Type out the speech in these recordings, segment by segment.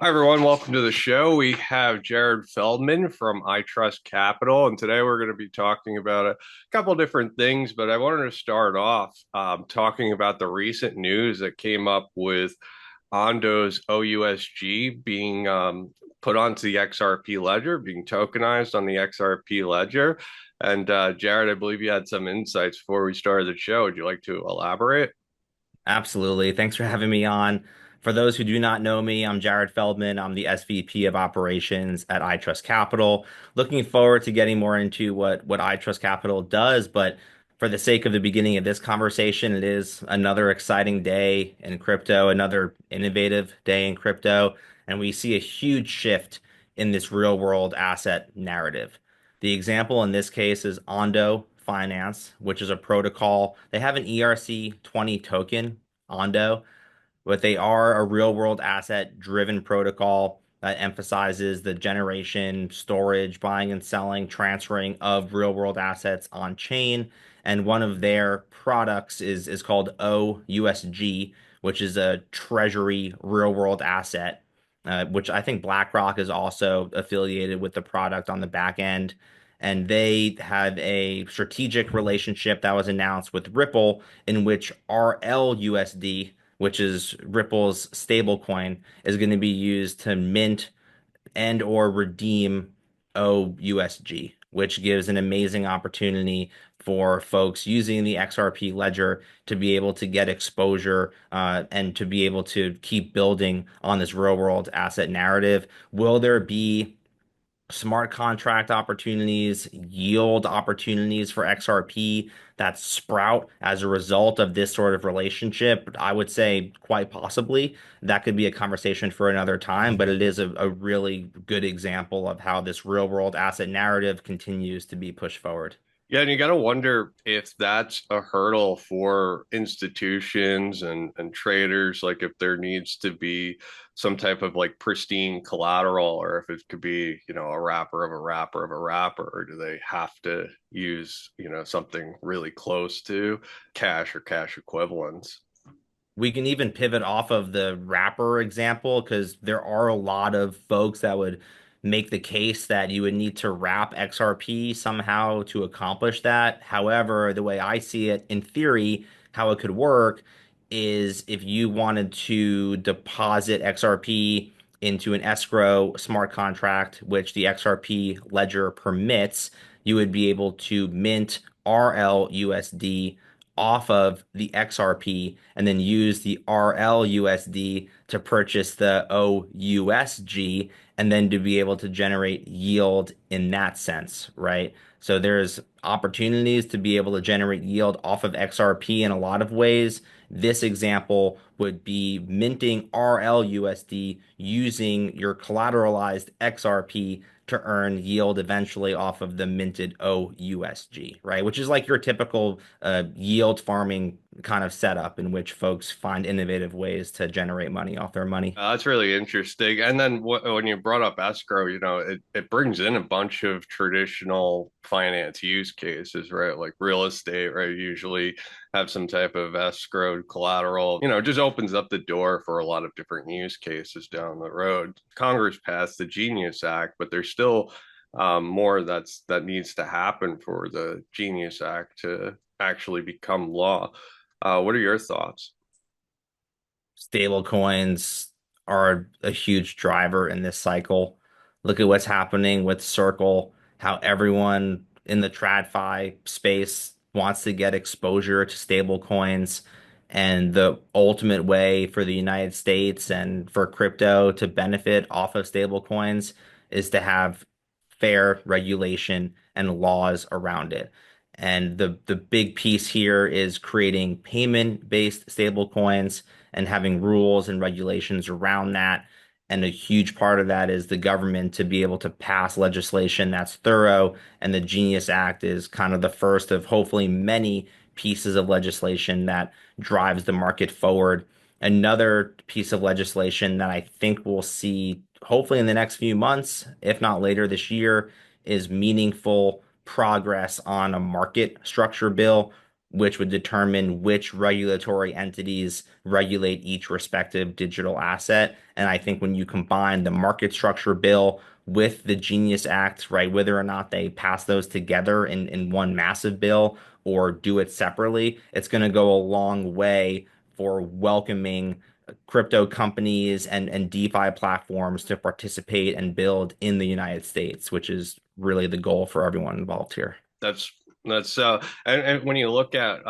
Hi, everyone. Welcome to the show. We have Jared Feldman from iTrustCapital, and today we're going to be talking about a couple different things, but I wanted to start off talking about the recent news that came up with Ondo's OUSG being put onto the XRP ledger, being tokenized on the XRP ledger. And Jared, I believe you had some insights before we started the show. Would you like to elaborate? Absolutely. Thanks for having me on. For those who do not know me, I'm Jared Feldman. I'm the SVP of Operations at iTrustCapital. Looking forward to getting more into what iTrustCapital does, but for the sake of the beginning of this conversation, it is another exciting day in crypto, another innovative day in crypto, and we see a huge shift in this real world asset narrative. The example in this case is Ondo Finance, which is a protocol. They have an ERC20 token, Ondo, but they are a real world asset driven protocol that emphasizes the generation, storage, buying and selling, transferring of real world assets on chain. And one of their products is called OUSG, which is a treasury real world asset, which I think BlackRock is also affiliated with the product on the back end. And they had a strategic relationship that was announced with Ripple, in which RLUSD, which is Ripple's stablecoin, is going to be used to mint and or redeem OUSG, which gives an amazing opportunity for folks using the XRP ledger to be able to get exposure and to be able to keep building on this real world asset narrative. Will there be smart contract opportunities, yield opportunities for XRP that sprout as a result of this sort of relationship? I would say quite possibly. That could be a conversation for another time, but it is a really good example of how this real world asset narrative continues to be pushed forward. Yeah, and you got to wonder if that's a hurdle for institutions and traders, like if there needs to be some type of like pristine collateral, or if it could be, a wrapper of a wrapper of a wrapper, or do they have to use, something really close to cash or cash equivalents? We can even pivot off of the wrapper example because there are a lot of folks that would make the case that you would need to wrap XRP somehow to accomplish that. However, the way I see it, in theory, how it could work is if you wanted to deposit XRP into an escrow smart contract, which the XRP ledger permits, you would be able to mint RLUSD off of the XRP and then use the RLUSD to purchase the OUSG and then to be able to generate yield in that sense, right? So there's opportunities to be able to generate yield off of XRP in a lot of ways. This example would be minting RLUSD using your collateralized XRP to earn yield eventually off of the minted OUSG, right? Which is like your typical yield farming kind of setup in which folks find innovative ways to generate money off their money. That's really interesting. And then when you brought up escrow, it brings in a bunch of traditional finance use cases, right? Like real estate, right? Usually have some type of escrow collateral, it just opens up the door for a lot of different use cases down the road. Congress passed the Genius Act, but there's still more that needs to happen for the Genius Act to actually become law. What are your thoughts? Stable coins are a huge driver in this cycle. Look at what's happening with Circle, how everyone in the TradFi space wants to get exposure to stable coins. And the ultimate way for the United States and for crypto to benefit off of stable coins is to have fair regulation and laws around it. And the big piece here is creating payment-based stable coins and having rules and regulations around that. And a huge part of that is the government to be able to pass legislation that's thorough. And the Genius Act is kind of the first of hopefully many pieces of legislation that drives the market forward. Another piece of legislation that I think we'll see hopefully in the next few months, if not later this year, is meaningful progress on a market structure bill which would determine which regulatory entities regulate each respective digital asset. And I think when you combine the market structure bill with the Genius Act, right, whether or not they pass those together in one massive bill or do it separately, it's going to go a long way for welcoming crypto companies and DeFi platforms to participate and build in the United States, which is really the goal for everyone involved here. That's that's and when you look at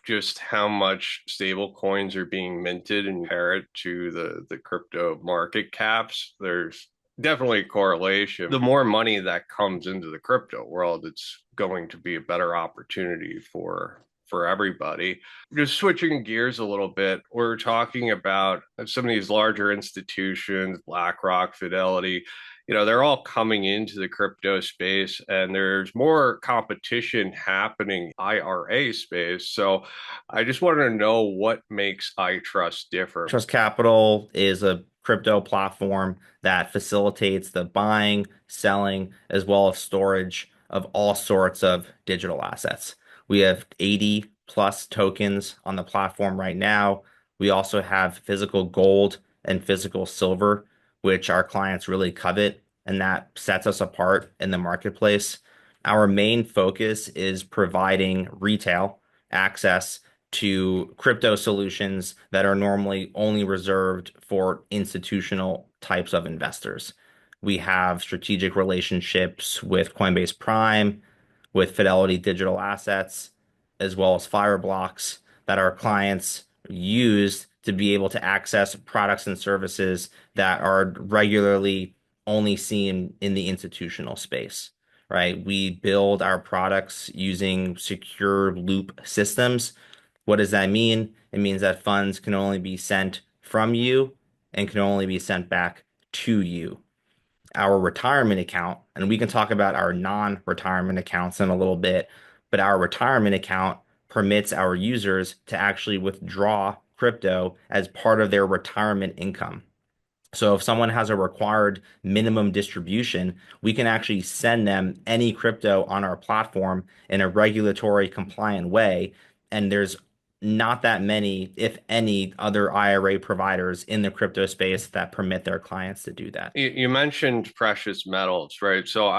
just how much stable coins are being minted and compare it to the crypto market caps, there's definitely a correlation. The more money that comes into the crypto world, it's going to be a better opportunity for everybody. Just switching gears a little bit, we're talking about some of these larger institutions, BlackRock, Fidelity, they're all coming into the crypto space and there's more competition happening IRA space. So I just wanted to know what makes iTrust different. Trust Capital is a crypto platform that facilitates the buying, selling, as well as storage of all sorts of digital assets. We have 80 plus tokens on the platform right now. We also have physical gold and physical silver, which our clients really covet, and that sets us apart in the marketplace. Our main focus is providing retail access to crypto solutions that are normally only reserved for institutional types of investors. We have strategic relationships with Coinbase Prime, with Fidelity Digital Assets, as well as Fireblocks that our clients use to be able to access products and services that are regularly only seen in the institutional space, right? We build our products using secure loop systems. What does that mean? It means that funds can only be sent from you and can only be sent back to you. Our retirement account, and we can talk about our non-retirement accounts in a little bit, but our retirement account permits our users to actually withdraw crypto as part of their retirement income. So if someone has a required minimum distribution, we can actually send them any crypto on our platform in a regulatory compliant way. And there's not that many, if any, other IRA providers in the crypto space that permit their clients to do that. You mentioned precious metals, right? So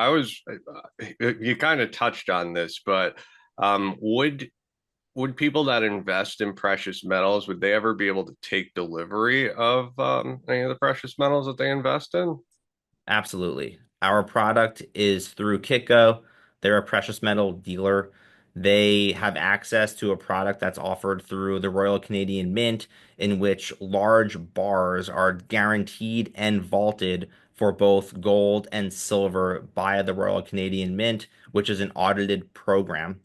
you kind of touched on this, but would people that invest in precious metals, would they ever be able to take delivery of any of the precious metals that they invest in? Absolutely. Our product is through Kitco. They're a precious metal dealer. They have access to a product that's offered through the Royal Canadian Mint, in which large bars are guaranteed and vaulted for both gold and silver via the Royal Canadian Mint, which is an audited program.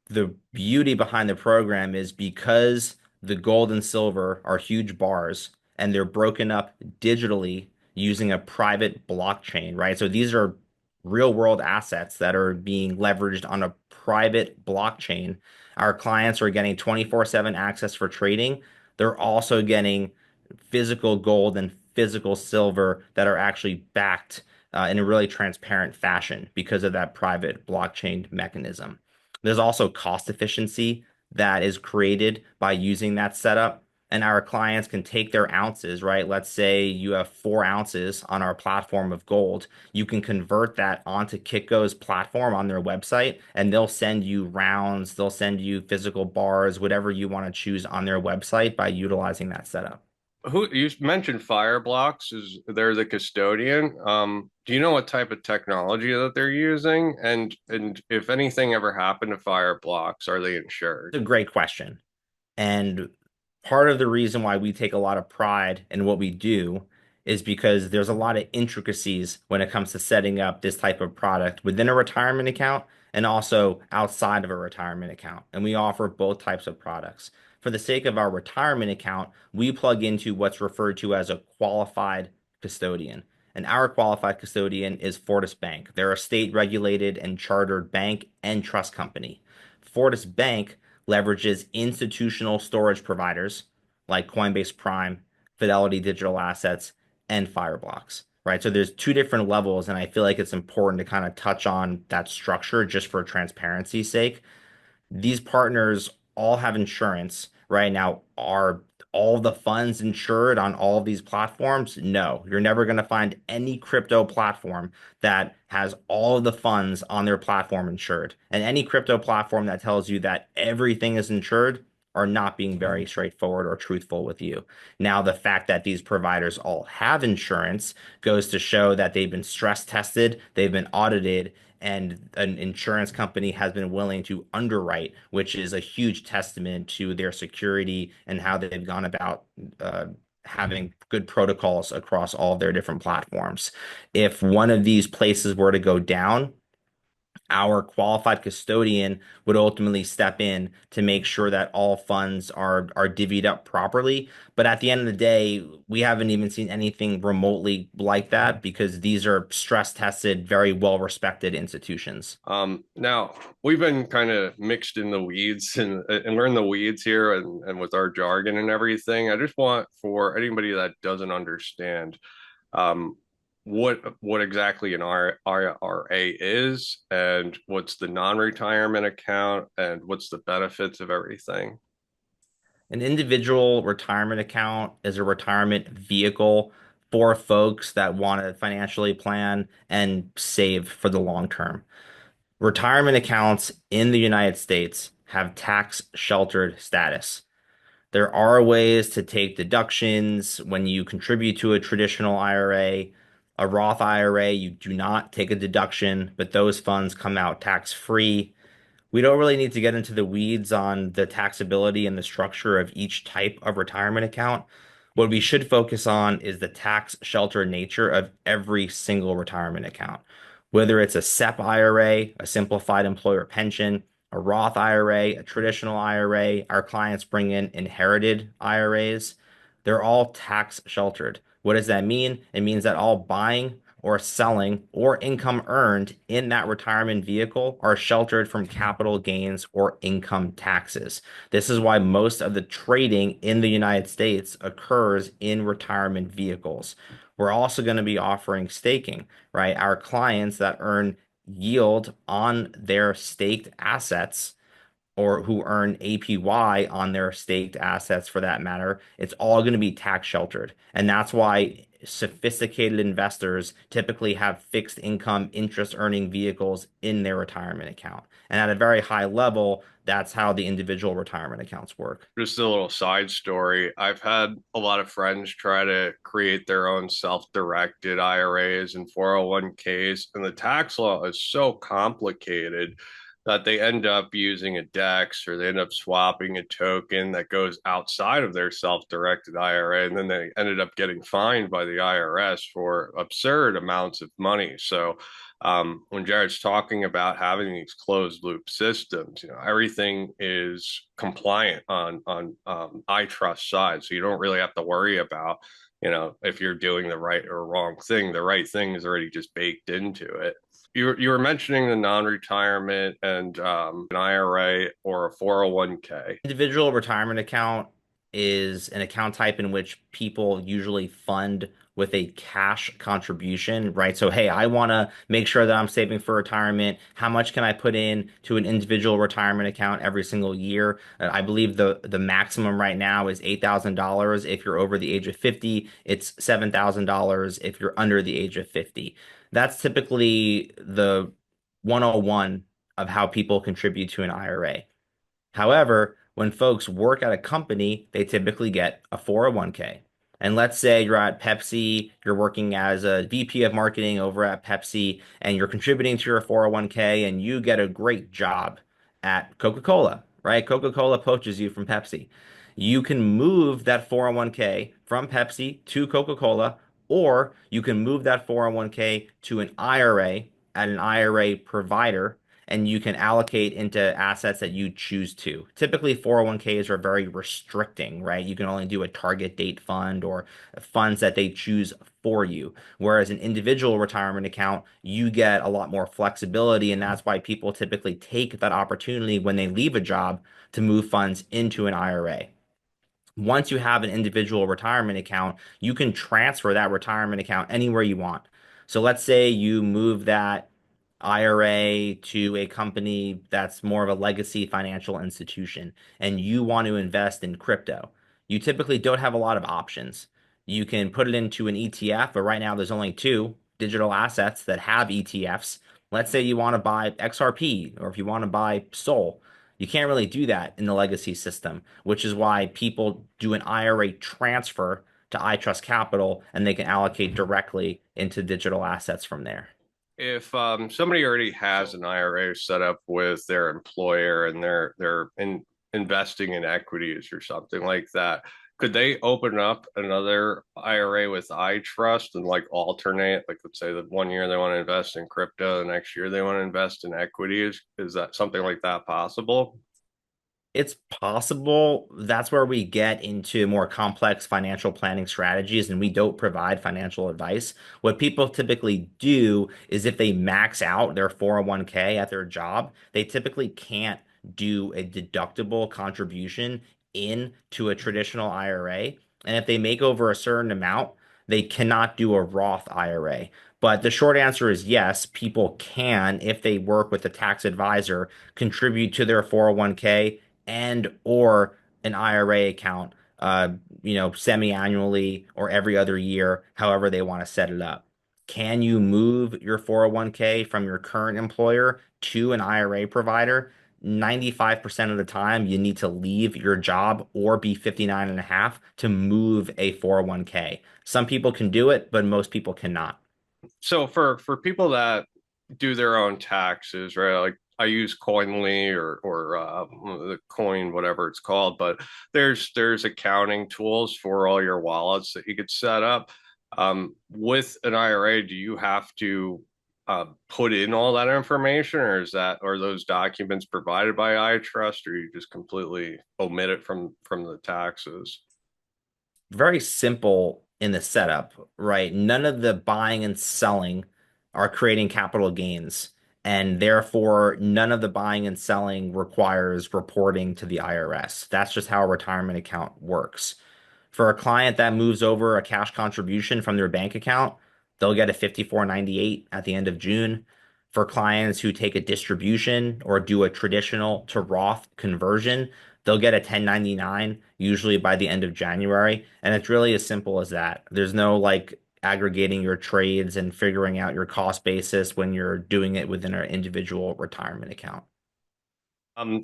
The beauty behind the program is because the gold and silver are huge bars and they're broken up digitally using a private blockchain, right? So these are real world assets that are being leveraged on a private blockchain. Our clients are getting 24/7 access for trading. They're also getting physical gold and physical silver that are actually backed in a really transparent fashion because of that private blockchain mechanism. There's also cost efficiency that is created by using that setup. And our clients can take their ounces, right? Let's say you have 4 ounces on our platform of gold. You can convert that onto Kitco's platform on their website, and they'll send you rounds, they'll send you physical bars, whatever you want to choose on their website by utilizing that setup. Who you mentioned Fireblocks is they're the custodian. Do you know what type of technology that they're using? And if anything ever happened to Fireblocks, are they insured? It's a great question. And part of the reason why we take a lot of pride in what we do is because there's a lot of intricacies when it comes to setting up this type of product within a retirement account and also outside of a retirement account. And we offer both types of products. For the sake of our retirement account, we plug into what's referred to as a qualified custodian. And our qualified custodian is Fortis Bank. They're a state regulated and chartered bank and trust company. Fortis Bank leverages institutional storage providers like Coinbase Prime, Fidelity Digital Assets, and Fireblocks, right? So there's two different levels, and I feel like it's important to kind of touch on that structure just for transparency's sake. These partners all have insurance right now. Are all the funds insured on all of these platforms? No, you're never going to find any crypto platform that has all of the funds on their platform insured. And any crypto platform that tells you that everything is insured are not being very straightforward or truthful with you. Now, the fact that these providers all have insurance goes to show that they've been stress tested, they've been audited, and an insurance company has been willing to underwrite, which is a huge testament to their security and how they've gone about uh, having good protocols across all of their different platforms. If one of these places were to go down, our qualified custodian would ultimately step in to make sure that all funds are divvied up properly. But at the end of the day, we haven't even seen anything remotely like that because these are stress tested, very well respected institutions. Now we've been kind of mixed in the weeds and we're in the weeds here and with our jargon and everything. I just want for anybody that doesn't understand, um, what exactly an IRA is and what's the non-retirement account and what's the benefits of everything. An individual retirement account is a retirement vehicle for folks that want to financially plan and save for the long term. Retirement accounts in the United States have tax sheltered status. There are ways to take deductions when you contribute to a traditional IRA. A Roth IRA, you do not take a deduction, but those funds come out tax free. We don't really need to get into the weeds on the taxability and the structure of each type of retirement account. What we should focus on is the tax shelter nature of every single retirement account. Whether it's a SEP IRA, a simplified employer pension, a Roth IRA, a traditional IRA, our clients bring in inherited IRAs. They're all tax sheltered. What does that mean? It means that all buying or selling or income earned in that retirement vehicle are sheltered from capital gains or income taxes. This is why most of the trading in the United States occurs in retirement vehicles. We're also going to be offering staking, right? Our clients that earn yield on their staked assets or who earn APY on their staked assets for that matter, it's all going to be tax sheltered. And that's why sophisticated investors typically have fixed income interest earning vehicles in their retirement account. And at a very high level, that's how the individual retirement accounts work. Just a little side story. I've had a lot of friends try to create their own self-directed IRAs and 401ks, and the tax law is so complicated that they end up using a DEX or they end up swapping a token that goes outside of their self-directed IRA, and then they ended up getting fined by the IRS for absurd amounts of money. So when Jared's talking about having these closed loop systems, everything is compliant on iTrust side, so you don't really have to worry about if you're doing the right or wrong thing. The right thing is already just baked into it. You were mentioning the non-retirement and an IRA or a 401k. Individual retirement account is an account type in which people usually fund with a cash contribution, right? So, hey, I want to make sure that I'm saving for retirement. How much can I put in to an individual retirement account every single year? I believe the maximum right now is $8,000 if you're over the age of 50. It's $7,000 if you're under the age of 50. That's typically the 101 of how people contribute to an IRA. However, when folks work at a company, they typically get a 401k. And let's say you're at Pepsi, you're working as a VP of marketing over at Pepsi, and you're contributing to your 401k, and you get a great job at Coca-Cola, right? Coca-Cola poaches you from Pepsi. You can move that 401k from Pepsi to Coca-Cola, or you can move that 401k to an IRA at an IRA provider and you can allocate into assets that you choose to. Typically, 401ks are very restricting, right? You can only do a target date fund or funds that they choose for you. Whereas an individual retirement account, you get a lot more flexibility, and that's why people typically take that opportunity when they leave a job to move funds into an IRA. Once you have an individual retirement account, you can transfer that retirement account anywhere you want. So let's say you move that IRA to a company that's more of a legacy financial institution and you want to invest in crypto, you typically don't have a lot of options. You can put it into an ETF, but right now there's only two digital assets that have ETFs. Let's say you want to buy XRP or if you want to buy Sol. You can't really do that in the legacy system, which is why people do an IRA transfer to iTrustCapital and they can allocate directly into digital assets from there. If somebody already has an IRA set up with their employer and they're investing in equities or something like that, could they open up another IRA with iTrust and like alternate? Like, let's say that one year they want to invest in crypto, the next year they want to invest in equities. Is that something like that possible? It's possible. That's where we get into more complex financial planning strategies, and we don't provide financial advice. What people typically do is if they max out their 401k at their job, they typically can't do a deductible contribution into a traditional IRA. And if they make over a certain amount, they cannot do a Roth IRA. But the short answer is yes, people can, if they work with a tax advisor, contribute to their 401k and or an IRA account, semi-annually or every other year, however they want to set it up. Can you move your 401k from your current employer to an IRA provider? 95% of the time, you need to leave your job or be 59 and a half to move a 401k. Some people can do it, but most people cannot. So for people that do their own taxes, right? Like I use Coinly or the Coin, whatever it's called, but there's accounting tools for all your wallets that you could set up. With an IRA, do you have to put in all that information, or are those documents provided by iTrust, or you just completely omit it from the taxes? Very simple in the setup, right? None of the buying and selling are creating capital gains, and therefore none of the buying and selling requires reporting to the IRS. That's just how a retirement account works. For a client that moves over a cash contribution from their bank account, they'll get a 5498 at the end of June. For clients who take a distribution or do a traditional to Roth conversion, they'll get a 1099 usually by the end of January. And it's really as simple as that. There's no like aggregating your trades and figuring out your cost basis when you're doing it within an individual retirement account.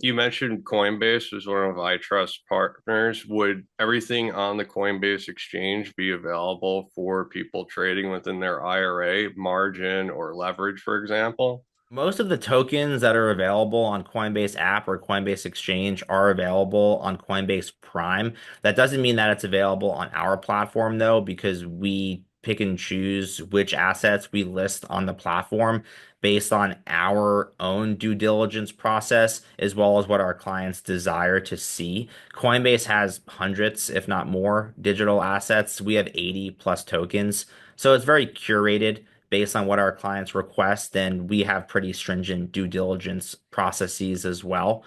You mentioned Coinbase was one of iTrust partners. Would everything on the Coinbase exchange be available for people trading within their IRA margin or leverage, for example? Most of the tokens that are available on Coinbase app or Coinbase Exchange are available on Coinbase Prime. That doesn't mean that it's available on our platform though, because we pick and choose which assets we list on the platform based on our own due diligence process, as well as what our clients desire to see. Coinbase has hundreds, if not more, digital assets. We have 80 plus tokens. So it's very curated based on what our clients request, and we have pretty stringent due diligence processes as well.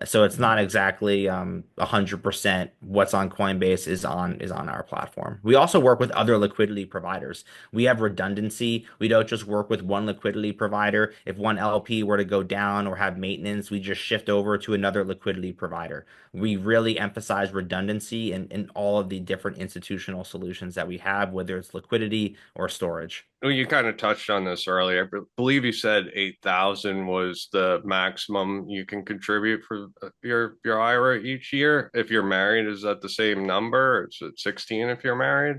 So it's not exactly 100% what's on Coinbase is on our platform. We also work with other liquidity providers. We have redundancy. We don't just work with one liquidity provider. If one LP were to go down or have maintenance, we just shift over to another liquidity provider. We really emphasize redundancy in all of the different institutional solutions that we have, whether it's liquidity or storage. Well, you kind of touched on this earlier. I believe you said 8,000 was the maximum you can contribute for your IRA each year. If you're married, is that the same number? Is it 16 if you're married?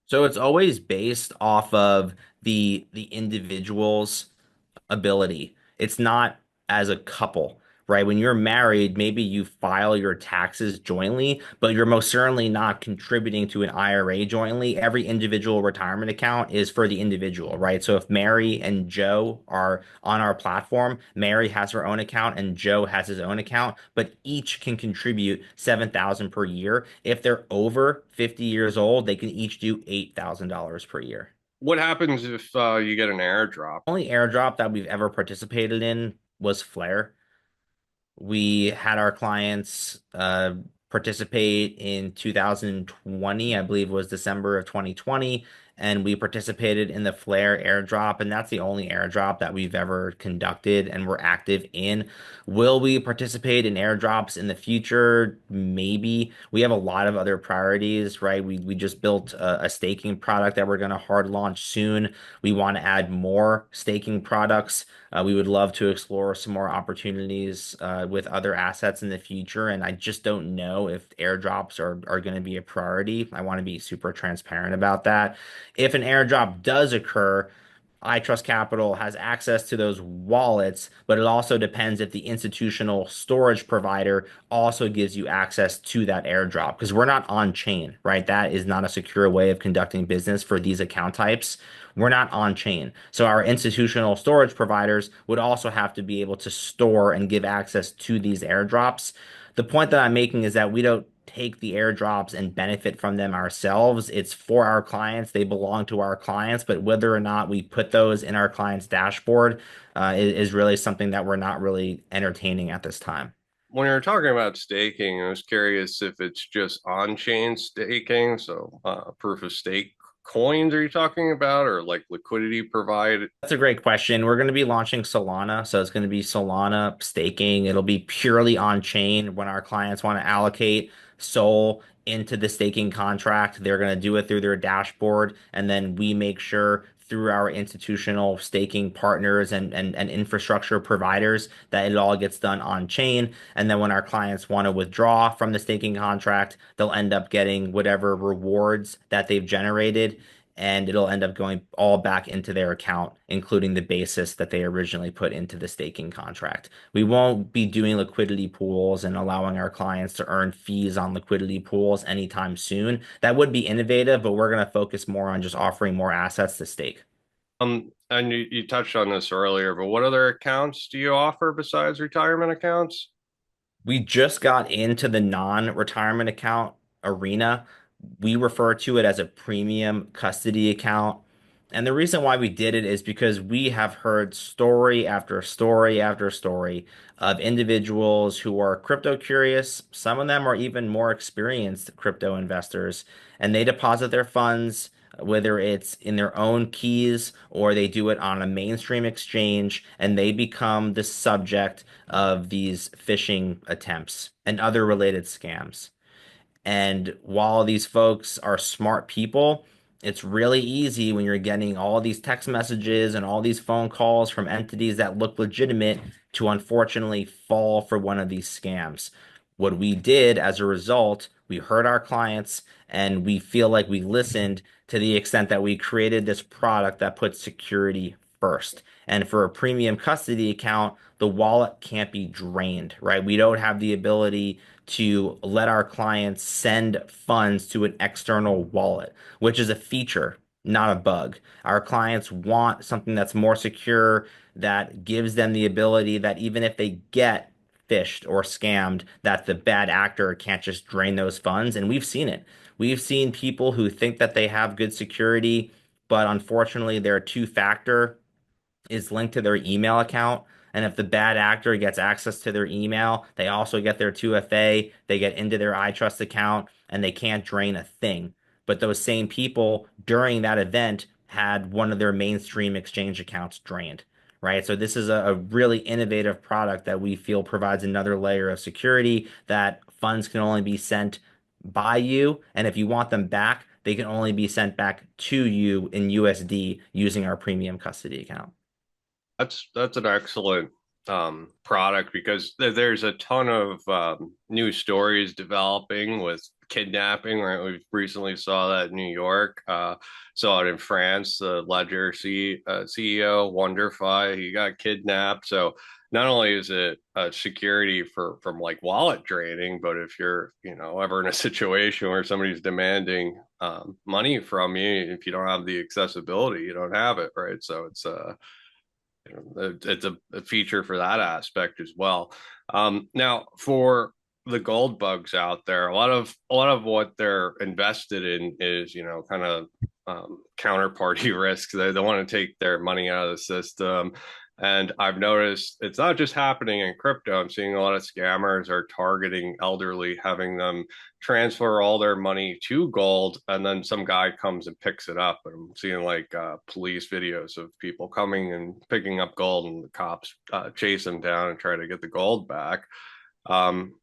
So it's always based off of the individual's ability. It's not as a couple, right? When you're married, maybe you file your taxes jointly, but you're most certainly not contributing to an IRA jointly. Every individual retirement account is for the individual, right? So if Mary and Joe are on our platform, Mary has her own account and Joe has his own account, but each can contribute 7,000 per year. If they're over 50 years old, they can each do $8,000 per year. What happens if you get an airdrop? Only airdrop that we've ever participated in was Flare. We had our clients participate in 2020, I believe was December of 2020, and we participated in the Flare airdrop, and that's the only airdrop that we've ever conducted and we're active in. Will we participate in airdrops in the future? Maybe. We have a lot of other priorities, right? We just built a staking product that we're going to hard launch soon. We want to add more staking products. We would love to explore some more opportunities with other assets in the future, and I just don't know if airdrops are going to be a priority. I want to be super transparent about that. If an airdrop does occur, iTrustCapital has access to those wallets, but it also depends if the institutional storage provider also gives you access to that airdrop because we're not on chain, right? That is not a secure way of conducting business for these account types. We're not on chain. So our institutional storage providers would also have to be able to store and give access to these airdrops. The point that I'm making is that we don't take the airdrops and benefit from them ourselves. It's for our clients. They belong to our clients, but whether or not we put those in our client's dashboard is really something that we're not really entertaining at this time. When you're talking about staking, I was curious if it's just on-chain staking, so proof of stake coins are you talking about, or like liquidity provided? That's a great question. We're going to be launching Solana. So it's going to be Solana staking. It'll be purely on chain. When our clients want to allocate Sol into the staking contract, they're going to do it through their dashboard. And then we make sure through our institutional staking partners and infrastructure providers that it all gets done on chain. And then when our clients want to withdraw from the staking contract, they'll end up getting whatever rewards that they've generated and it'll end up going all back into their account, including the basis that they originally put into the staking contract. We won't be doing liquidity pools and allowing our clients to earn fees on liquidity pools anytime soon. That would be innovative, but we're going to focus more on just offering more assets to stake. And you touched on this earlier, but what other accounts do you offer besides retirement accounts? We just got into the non-retirement account arena. We refer to it as a premium custody account. And the reason why we did it is because we have heard story after story after story of individuals who are crypto curious. Some of them are even more experienced crypto investors, and they deposit their funds, whether it's in their own keys or they do it on a mainstream exchange, and they become the subject of these phishing attempts and other related scams. And while these folks are smart people, it's really easy when you're getting all these text messages and all these phone calls from entities that look legitimate to unfortunately fall for one of these scams. What we did as a result, we heard our clients and we feel like we listened to the extent that we created this product that puts security first. And for a premium custody account, the wallet can't be drained, right? We don't have the ability to let our clients send funds to an external wallet, which is a feature, not a bug. Our clients want something that's more secure, that gives them the ability that even if they get phished or scammed, that the bad actor can't just drain those funds. And we've seen it. We've seen people who think that they have good security, but unfortunately, their two-factor is linked to their email account. And if the bad actor gets access to their email, they also get their 2FA, they get into their iTrust account, and they can't drain a thing. But those same people during that event had one of their mainstream exchange accounts drained, right? So this is a really innovative product that we feel provides another layer of security that funds can only be sent by you. And if you want them back, they can only be sent back to you in USD using our premium custody account. That's an excellent product because there's a ton of new stories developing with kidnapping, right? We recently saw that in New York, saw it in France. The Ledger CEO, WonderFi, he got kidnapped. So not only is it security from like wallet draining, but if you're, ever in a situation where somebody's demanding money from you, if you don't have the accessibility, you don't have it, right? So it's a feature for that aspect as well. Now, for the gold bugs out there, a lot of what they're invested in is kind of counterparty risks. They want to take their money out of the system. And I've noticed it's not just happening in crypto. I'm seeing a lot of scammers are targeting elderly, having them transfer all their money to gold, and then some guy comes and picks it up. And I'm seeing like police videos of people coming and picking up gold, and the cops chase them down and try to get the gold back. Um,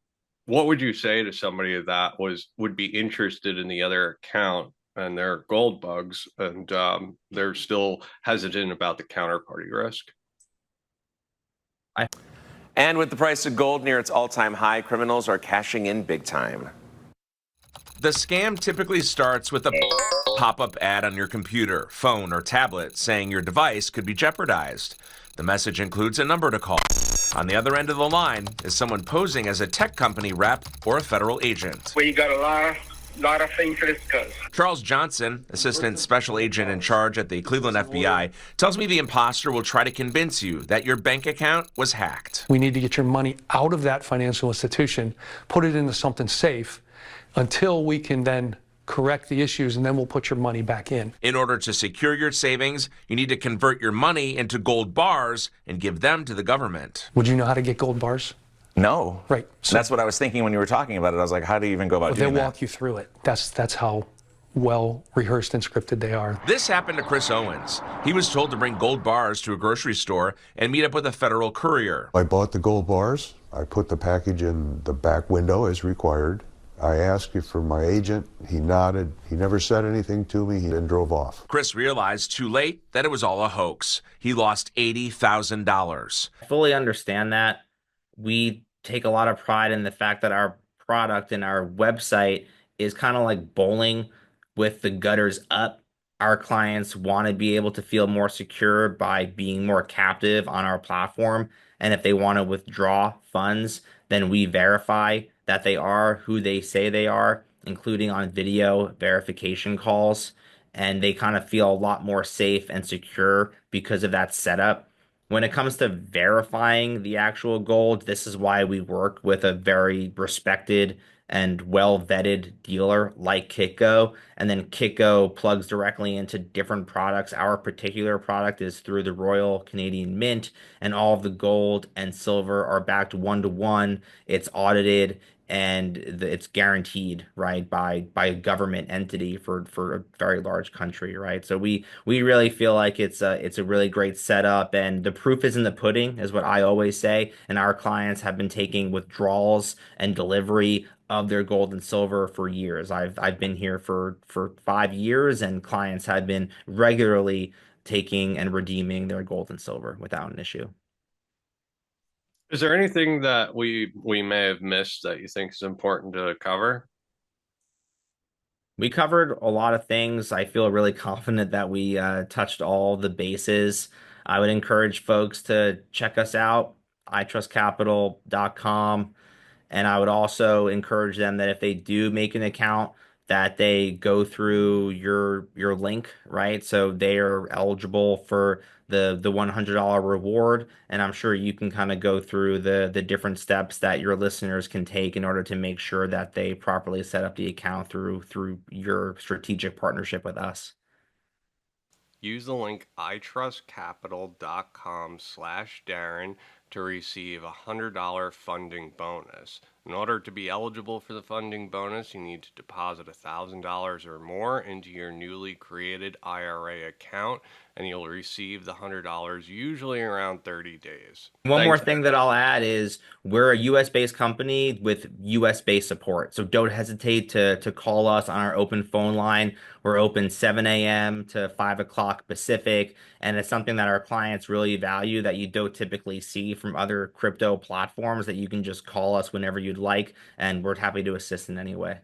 what would you say to somebody that would be interested in the other account and they're gold bugs and they're still hesitant about the counterparty risk? And with the price of gold near its all-time high, criminals are cashing in big time. The scam typically starts with a pop-up ad on your computer, phone, or tablet saying your device could be jeopardized. The message includes a number to call. On the other end of the line is someone posing as a tech company rep or a federal agent. We got a lot of things to discuss. Charles Johnson, assistant special agent in charge at the Cleveland FBI, tells me the imposter will try to convince you that your bank account was hacked. We need to get your money out of that financial institution, put it into something safe until we can then correct the issues, and then we'll put your money back in. In order to secure your savings, you need to convert your money into gold bars and give them to the government. Would you know how to get gold bars? No. Right. So that's what I was thinking when you were talking about it. I was like, how do you even go about doing that? They'll walk you through it. That's how well rehearsed and scripted they are. This happened to Chris Owens. He was told to bring gold bars to a grocery store and meet up with a federal courier. I bought the gold bars. I put the package in the back window as required. I asked you for my agent. He nodded. He never said anything to me. He then drove off. Chris realized too late that it was all a hoax. He lost $80,000. I fully understand that. We take a lot of pride in the fact that our product and our website is kind of like bowling with the gutters up. Our clients want to be able to feel more secure by being more captive on our platform. And if they want to withdraw funds, then we verify that they are who they say they are, including on video verification calls. And they kind of feel a lot more safe and secure because of that setup. When it comes to verifying the actual gold, this is why we work with a very respected and well-vetted dealer like Kitco. And then Kitco plugs directly into different products. Our particular product is through the Royal Canadian Mint, and all of the gold and silver are backed one-to-one. It's audited and it's guaranteed, right, by a government entity for a very large country, right? So we really feel like it's a really great setup, and the proof is in the pudding, is what I always say. And our clients have been taking withdrawals and delivery of their gold and silver for years. I've been here for 5 years, and clients have been regularly taking and redeeming their gold and silver without an issue. Is there anything that we may have missed that you think is important to cover? We covered a lot of things. I feel really confident that we touched all the bases. I would encourage folks to check us out, iTrustCapital.com. And I would also encourage them that if they do make an account, that they go through your link, right? So they are eligible for the $100 reward. And I'm sure you can kind of go through the different steps that your listeners can take in order to make sure that they properly set up the account through your strategic partnership with us. Use the link iTrustCapital.com/Darren to receive a $100 funding bonus. In order to be eligible for the funding bonus, you need to deposit $1,000 or more into your newly created IRA account, and you'll receive the $100 usually around 30 days. One more thing that I'll add is we're a US-based company with US-based support. So don't hesitate to call us on our open phone line. We're open 7 a.m. to 5 o'clock Pacific. And it's something that our clients really value that you don't typically see from other crypto platforms, that you can just call us whenever you'd like. And we're happy to assist in any way.